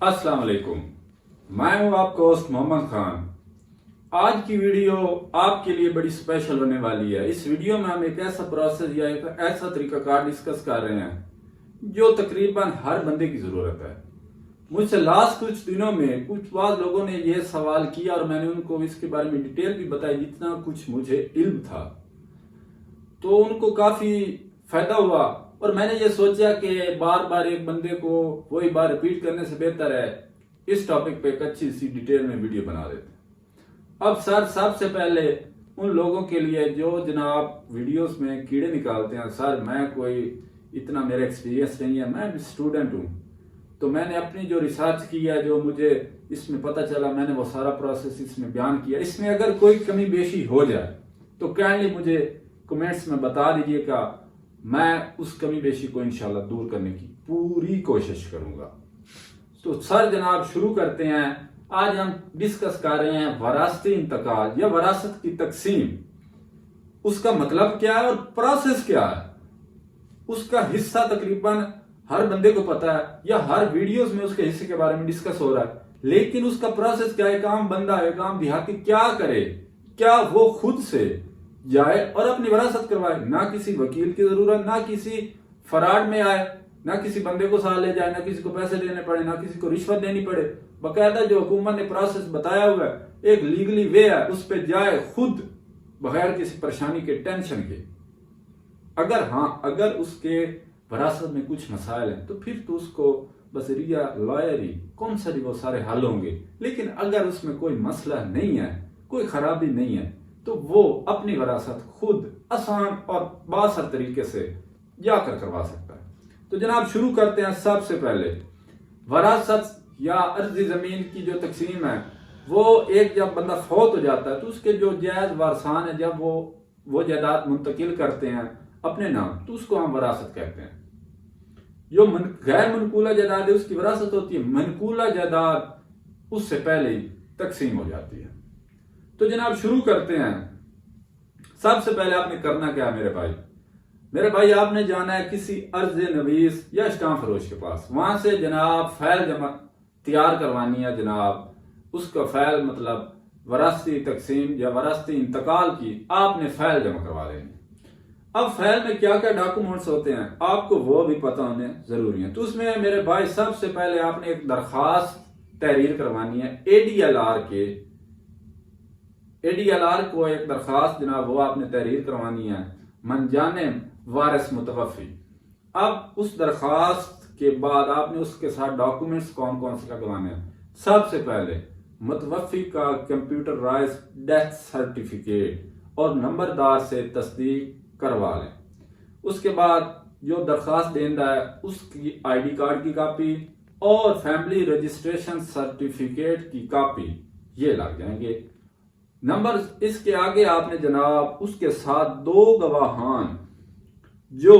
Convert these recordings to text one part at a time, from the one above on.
अस्सलाम वालेकुम। मैं हूं आपका होस्ट मोहम्मद खान। आज की वीडियो आपके लिए बड़ी स्पेशल होने वाली है। इस वीडियो में हम एक ऐसा प्रोसेस या एक ऐसा तरीकाकार डिस्कस कर रहे हैं जो तकरीबन हर बंदे की जरूरत है। मुझसे लास्ट कुछ दिनों में कुछ बाद लोगों ने यह सवाल किया और मैंने उनको इसके बारे में डिटेल भी बताई जितना कुछ मुझे इल्म था, तो उनको काफी फायदा हुआ। और मैंने ये सोचा कि बार बार एक बंदे को वही बार रिपीट करने से बेहतर है इस टॉपिक पे एक अच्छी सी डिटेल में वीडियो बना देते। अब सर, सबसे पहले उन लोगों के लिए जो जनाब वीडियोस में कीड़े निकालते हैं, सर मैं कोई इतना मेरा एक्सपीरियंस नहीं है, मैं भी स्टूडेंट हूँ, तो मैंने अपनी जो रिसर्च की है, जो मुझे इसमें पता चला, मैंने वो सारा प्रोसेस इसमें बयान किया। इसमें अगर कोई कमी बेशी हो जाए तो काइंडली मुझे कमेंट्स में बता दीजिएगा, मैं उस कमी बेशी को इंशाल्लाह दूर करने की पूरी कोशिश करूंगा। तो सर जनाब शुरू करते हैं। आज हम डिस्कस कर रहे हैं वरासती इंतकाल या वरासत की तकसीम। उसका मतलब क्या है और प्रोसेस क्या है, उसका हिस्सा तकरीबन हर बंदे को पता है या हर वीडियोस में उसके हिस्से के बारे में डिस्कस हो रहा है, लेकिन उसका प्रोसेस क्या है। एक आम बंदा, एक आम देहाती क्या करे? क्या वो खुद से जाए और अपनी वरासत करवाए? ना किसी वकील की जरूरत, ना किसी फराड में आए, ना किसी बंदे को साथ ले जाए, ना किसी को पैसे देने पड़े, ना किसी को रिश्वत देनी पड़े। बकायदा जो हुकूमत ने प्रोसेस बताया हुआ है, एक लीगली वे है, उस पर जाए खुद बगैर किसी परेशानी के, टेंशन के। अगर उसके वरासत में कुछ मसाइल हैं तो फिर तो उसको बसरिया लॉयर ही कौन सा वो सारे हल होंगे। लेकिन अगर उसमें कोई मसला नहीं है, कोई खराबी नहीं है, तो वो अपनी वरासत खुद आसान और बासर तरीके से जाकर करवा सकता है। तो जनाब शुरू करते हैं। सबसे पहले वरासत या अर्जी जमीन की जो तकसीम है, वो एक जब बंदा फौत हो जाता है तो उसके जो जायज वारसान है, जब वो जायदाद मुंतकिल करते हैं अपने नाम, तो उसको हम वरासत कहते हैं। जो गैर मनकूला जायदाद है उसकी वरासत होती है, मनकूला जायदाद उससे पहले ही तकसीम हो जाती है। तो जनाब शुरू करते हैं। सबसे पहले आपने करना क्या है मेरे भाई, आपने जाना है किसी अर्ज नवीस या स्टाम्प फरोश के पास। वहां से जनाब फाइल जमा तैयार करवानी है। जनाब उसका फाइल मतलब वरासती तकसीम या वरासती इंतकाल की आपने फाइल जमा करवा लेनी। अब फाइल में क्या क्या डॉक्यूमेंट्स होते हैं आपको वो भी पता होने जरूरी है। तो उसमें मेरे भाई सबसे पहले आपने एक दरखास्त तहरीर करवानी है एडीएलआर को एक दरखास्त जनाब वो आपने तहरीर करवानी है मनजाने वारिस मुतवफ़ी। अब उस दरखास्त के बाद आपने उसके साथ डॉक्यूमेंट्स कौन कौन से लगवाने हैं। सबसे पहले मुतवफ़ी का कंप्यूटराइज डेथ सर्टिफिकेट और नंबरदार से तस्दीक करवा लें। उसके बाद जो दरखास्त देंदा है उसकी आईडी कार्ड की कॉपी और फैमिली रजिस्ट्रेशन सर्टिफिकेट की कॉपी ये लग जाएंगे। नंबर इसके आगे आपने जनाब उसके साथ दो गवाहान, जो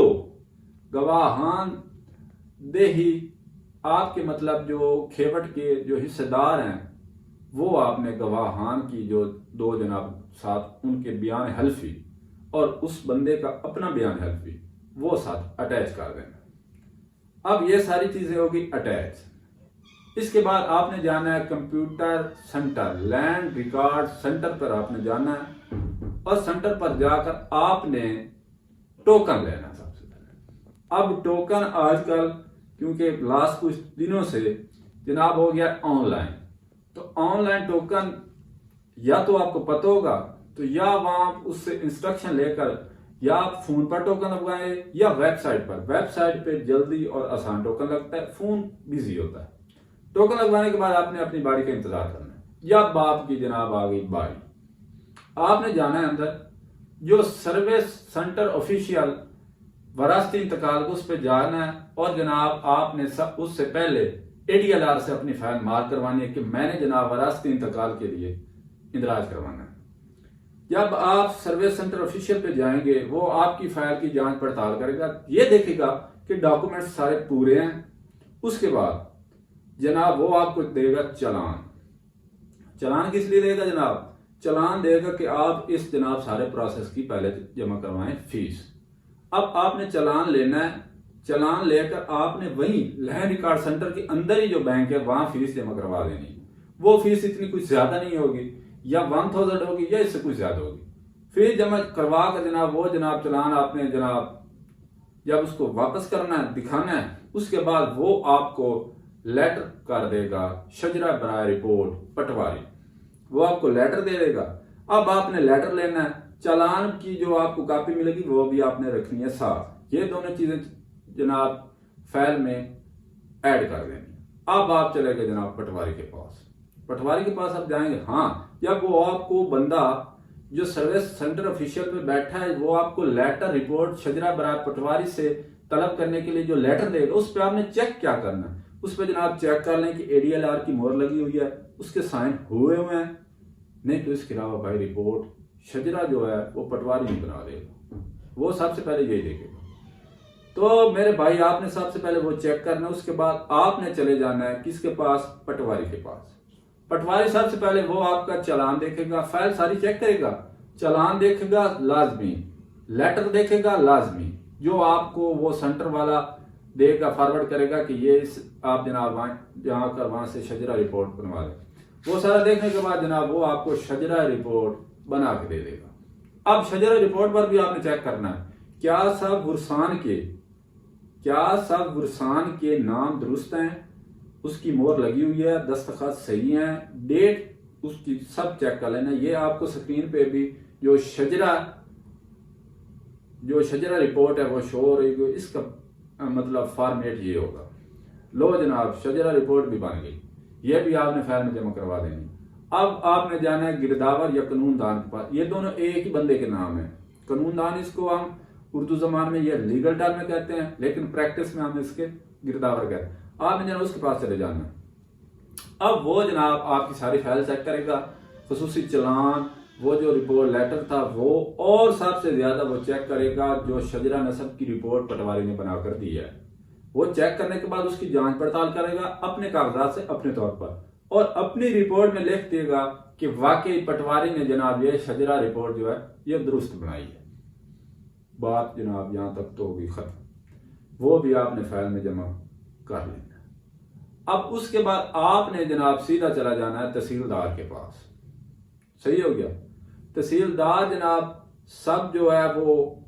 गवाहान देही आपके मतलब जो खेवट के जो हिस्सेदार हैं, वो आपने गवाहान की जो दो जनाब साथ उनके बयान हल्फी और उस बंदे का अपना बयान हल्फी वो साथ अटैच कर देना। अब ये सारी चीजें होगी अटैच। इसके बाद आपने जाना है computer centre, land record centre पर आपने जाना है और सेंटर पर जाकर आपने टोकन लेना। सबसे पहले अब टोकन आजकल क्योंकि लास्ट कुछ दिनों से जनाब हो गया ऑनलाइन, तो ऑनलाइन टोकन या तो आपको पता होगा तो या वहां उससे इंस्ट्रक्शन लेकर या आप फोन पर टोकन लगवाएं या वेबसाइट पे जल्दी और आसान टोकन लगता है, फोन बिजी होता है। टोकन लगवाने के बाद आपने अपनी बारी का इंतजार करना है। या बाप की जनाब आ गई बारी, आपने जाना है अंदर जो सर्विस सेंटर ऑफिशियल वरासती इंतकाल को उस पर जाना है और जनाब आपने उससे पहले एडीएलआर से अपनी फाइल मार्क करवानी है कि मैंने जनाब वरासती इंतकाल के लिए इंदराज करवाना है। जब आप सर्विस सेंटर ऑफिशियल पे जाएंगे वो आपकी फाइल की जांच पड़ताल करेगा, ये देखेगा कि डॉक्यूमेंट्स सारे पूरे हैं। उसके बाद जनाब वो आपको देगा चलान किस लिए देगा जनाब? चलान देगा कि आप इस जनाब सारे प्रोसेस की पहले जमा करवाएं फीस। अब आपने चलान लेना है चालान लेकर आपने वहीं लैंड रिकॉर्ड सेंटर के अंदर ही जो बैंक है वहां फीस जमा करवा देनी। वो फीस इतनी कुछ ज्यादा नहीं होगी, या 1000 होगी या इससे कुछ ज्यादा होगी। फीस जमा करवा कर जनाब वो जनाब चालान आपने जनाब जब उसको वापस करना है, दिखाना है, उसके बाद वो आपको लेटर कर देगा शजरा बराए रिपोर्ट पटवारी, वो आपको लेटर दे देगा। अब आपने लेटर लेना है, चालान की जो आपको कॉपी मिलेगी वो भी आपने रखनी है साथ। ये दोनों चीजें जनाब फाइल में ऐड कर देनी। अब आप चले गए जनाब पटवारी के पास। पटवारी के पास आप जाएंगे, हाँ, जब वो आपको बंदा जो सर्विस सेंटर ऑफिशियल पे बैठा है वो आपको लेटर रिपोर्ट शजरा बराए पटवारी से तलब करने के लिए जो लेटर देगा, उस पर आपने चेक क्या करना है, उस पर जनाब चेक कर लें कि ADLR की मोहर लगी हुई है, उसके साइन हुए हैं। नहीं तो इसके अलावा भाई रिपोर्ट शजरा जो है वो पटवारी नहीं बना देगा, वो सबसे पहले यही देखेगा। तो मेरे भाई आपने सबसे पहले वो चेक करना है, उसके बाद आपने चले जाना है किसके पास, पटवारी के पास। पटवारी सबसे पहले वो आपका चालान देखेगा, फाइल सारी चेक करेगा, चालान देखेगा लाजमी, लेटर देखेगा लाजमी, जो आपको वो सेंटर वाला देगा, फॉरवर्ड करेगा कि ये आप जनाब जहाँ कर वहां से शजरा रिपोर्ट बनवा लें। वो सारा देखने के बाद जनाब वो आपको शजरा रिपोर्ट बना के दे देगा। अब शजरा रिपोर्ट पर भी आपने चेक करना है क्या सब गुरसान के नाम दुरुस्त हैं, उसकी मोहर लगी हुई है, दस्तखत सही है, डेट उसकी सब चेक कर लेना। ये आपको स्क्रीन पे भी जो शजरा रिपोर्ट है वो शो हो रही है, इसका मतलब फॉर्मेट ये होगा। लो जनाब शजरा रिपोर्ट भी बन गई, ये भी आपने फाइल में जमा करवा देनी। अब आपने जाना है गिरदावर या कानूनदान के पास। ये दोनों एक ही बंदे के नाम है। कानूनदान इसको हम उर्दू जबान में ये लीगल टर्म में कहते हैं, लेकिन प्रैक्टिस में हम इसके गिरदावर कहते हैं। आपने जनाब उसके पास चले जाना है। अब वो जनाब आपकी सारी फाइल चेक करेगा, खसूसी चालान, वो जो रिपोर्ट लेटर था वो, और सबसे ज्यादा वो चेक करेगा जो शजरा नसब की रिपोर्ट पटवारी ने बनाकर दी है। वो चेक करने के बाद उसकी जांच पड़ताल करेगा अपने कागजात से अपने तौर पर, और अपनी रिपोर्ट में लिख देगा कि वाकई पटवारी ने जनाब ये शजरा रिपोर्ट जो है ये दुरुस्त बनाई है। बात जनाब यहां तक तो होगी खत्म। वो भी आपने फाइल में जमा कर लेना। अब उसके बाद आपने जनाब सीधा चला जाना है तहसीलदार के पास। सही हो गया। तहसीलदार जनाब सब जो है वो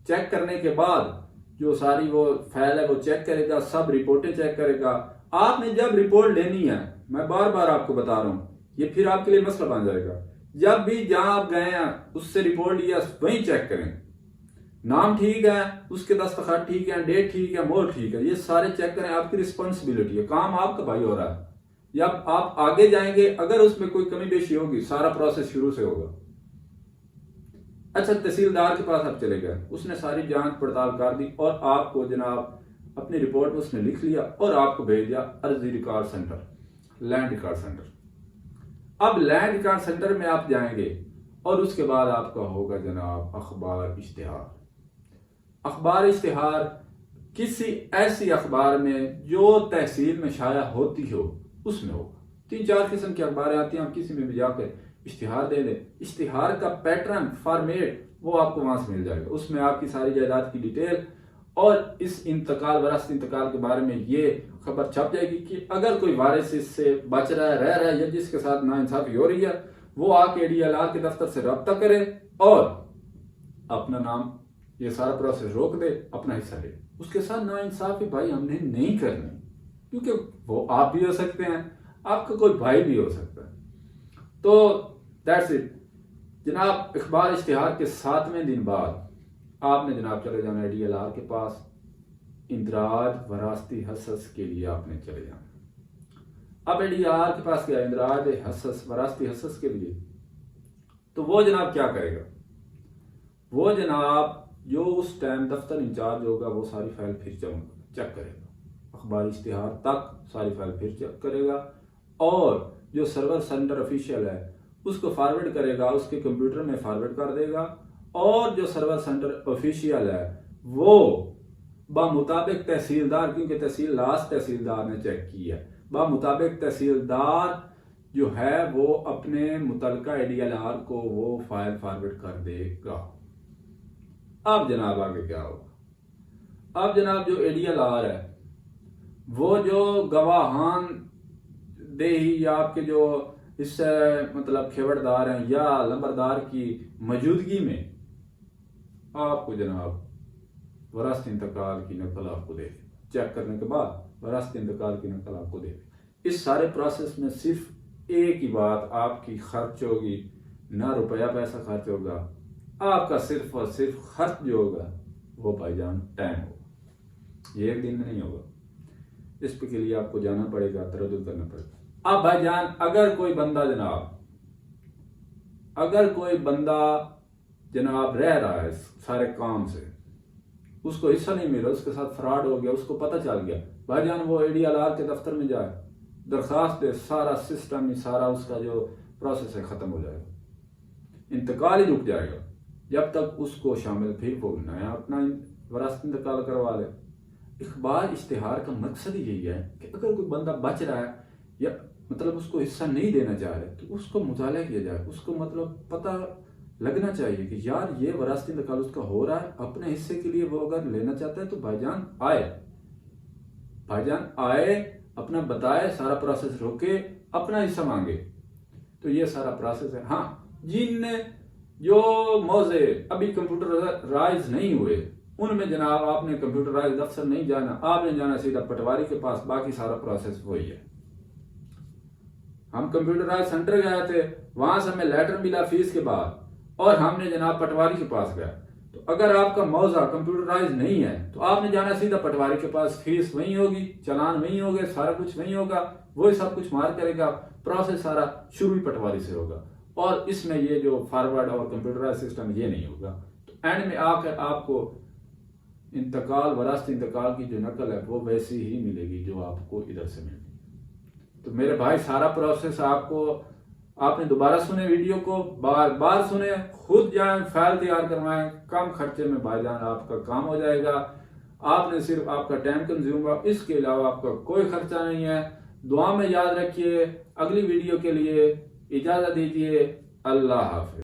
चेक करने के बाद जो सारी वो फाइल है वो चेक करेगा, सब रिपोर्टें चेक करेगा। आपने जब रिपोर्ट लेनी है, मैं बार बार आपको बता रहा हूं, ये फिर आपके लिए मसला बन जाएगा। जब भी जहां आप गए हैं उससे रिपोर्ट लिया वहीं चेक करें, नाम ठीक है, उसके दस्तखत ठीक है, डेट ठीक है, मोहर ठीक है, ये सारे चेक करें। आपकी रिस्पॉन्सिबिलिटी है, काम आपका भाई हो रहा है। जब आप आगे जाएंगे अगर उसमें कोई कमी पेशी होगी सारा प्रोसेस शुरू से होगा। अच्छा, तहसीलदार के पास आप चले गए, उसने सारी जांच पड़ताल कर दी और आपको जनाब अपनी रिपोर्ट में उसने लिख लिया और आपको भेज दिया अर्जी record centre, land record centre. अब लैंड रिकॉर्ड सेंटर में आप जाएंगे और उसके बाद आपका होगा जनाब अखबार इश्तिहार। अखबार इश्तिहार किसी ऐसी अखबार में जो तहसील में शाया होती हो उसमें होगा। 3-4 किस्म की अखबारें आती हैं, आप किसी में भी जाकर इश्तिहार दे दें। इश्तिहार का पैटर्न फॉर्मेट वो आपको वहां से मिल जाएगा। उसमें आपकी सारी जायदाद की डिटेल और इस विरासत इंतकाल के बारे में ये खबर छप जाएगी कि अगर कोई वारिस इससे बच रहा है, रह रहा है, या जिसके साथ नाइंसाफी हो रही है वो आके ADLR के दफ्तर से रब्ता करे और अपना नाम, ये सारा प्रोसेस रोक दे, अपना हिस्सा ले। उसके साथ नाइंसाफी भाई हमने नहीं करनी, क्योंकि वो आप भी हो सकते हैं, आपका कोई भाई भी हो सकता है। तो दैट्स इट जनाब। अखबार इश्तिहार के 7वें दिन बाद आपने जनाब चले जाना ADLR के पास, इंदराज वरासती हसस के लिए आपने चले जाना। अब ADLR के पास गया इंदराज हसस वरासती हसस के लिए, तो वो जनाब क्या करेगा, वो जनाब जो उस टाइम दफ्तर इंचार्ज होगा वो सारी फाइल फिर चेक करेगा, अखबार इश्तिहार तक सारी फाइल फिर चेक करेगा और जो सर्वर सेंटर ऑफिशियल है उसको फॉरवर्ड करेगा, उसके कंप्यूटर में फॉरवर्ड कर देगा। और जो सर्वर सेंटर ऑफिशियल है वो बामुताबिक तहसीलदार, क्योंकि तहसीलदार ने चेक की है, बामुताबिक तहसीलदार जो है वो अपने मुतलका ADLR को वो फाइल फॉरवर्ड कर देगा। अब जनाब आगे क्या होगा, अब जनाब जो ADLR है वो जो गवाहान देही या आपके जो इससे मतलब खेवड़दार हैं या लंबरदार की मौजूदगी में आपको जनाब वरासत इंतकाल की नकल आपको दे दे। चेक करने के बाद वरासत इंतकाल की नकल आपको दे दे। इस सारे प्रोसेस में सिर्फ एक ही बात आपकी खर्च होगी, ना रुपया पैसा खर्च होगा, आपका सिर्फ और सिर्फ खर्च जो होगा वो भाईजान टाइम होगा। ये एक दिन में नहीं होगा, इस पे के लिए आपको जाना पड़ेगा, तरद्दुद करना पड़ेगा। अब भाईजान अगर कोई बंदा जनाब रह रहा है सारे काम से, उसको हिस्सा नहीं मिला, उसके साथ फ्रॉड हो गया, उसको पता चल गया, भाईजान वो ADLR के दफ्तर में जाए, दरखास्त दे, सारा सिस्टम ही सारा उसका जो प्रोसेस है खत्म हो जाएगा, इंतकाल ही रुक जाएगा। जब तक उसको शामिल फिर वो नया अपना वरासत इंतकाल करवा ले। इखबार इश्तिहार का मकसद ही यही है कि अगर कोई बंदा बच रहा है या मतलब उसको हिस्सा नहीं देना चाह रहे तो उसको मुताला किया जाए, उसको मतलब पता लगना चाहिए कि यार ये वरासत इंतकाल उसका हो रहा है, अपने हिस्से के लिए वो अगर लेना चाहता है तो भाईजान आए, अपना बताए, सारा प्रोसेस रोके, अपना हिस्सा मांगे। तो ये सारा प्रोसेस है। हाँ, जिन जो मौजे अभी कंप्यूटराइज नहीं हुए उनमें जनाब आपने कंप्यूटराइज दफ्तर नहीं जाना, आपने जाना सीधा पटवारी के पास, बाकी सारा प्रोसेस वही है। हम कंप्यूटराइज सेंटर गए थे, वहां से हमें लेटर मिला फीस के बाद और हमने जनाब पटवारी के पास गया। तो अगर आपका मौजा कंप्यूटराइज नहीं है तो आपने जाना सीधा पटवारी के पास, फीस वही होगी, चालान वही होंगे, सारा कुछ वही होगा, वही सब कुछ मार करेगा, प्रोसेस सारा शुरू ही पटवारी से होगा। और इसमें ये जो फॉरवर्ड और कंप्यूटराइज सिस्टम ये नहीं होगा। तो एंड में आकर आपको इंतकाल, वरासत इंतकाल की जो नकल है वो वैसी ही मिलेगी जो आपको इधर से मिलेगी। तो मेरे भाई सारा प्रोसेस आपने दोबारा सुने, वीडियो को बार बार सुने, खुद जाएं, फाइल तैयार करवाएं, कम खर्चे में भाईजान आपका काम हो जाएगा। आपने सिर्फ आपका टाइम कंज्यूम हुआ, इसके अलावा आपका कोई खर्चा नहीं है। दुआ में याद रखिए। अगली वीडियो के लिए इजाजत दीजिए। अल्लाह हाफिज।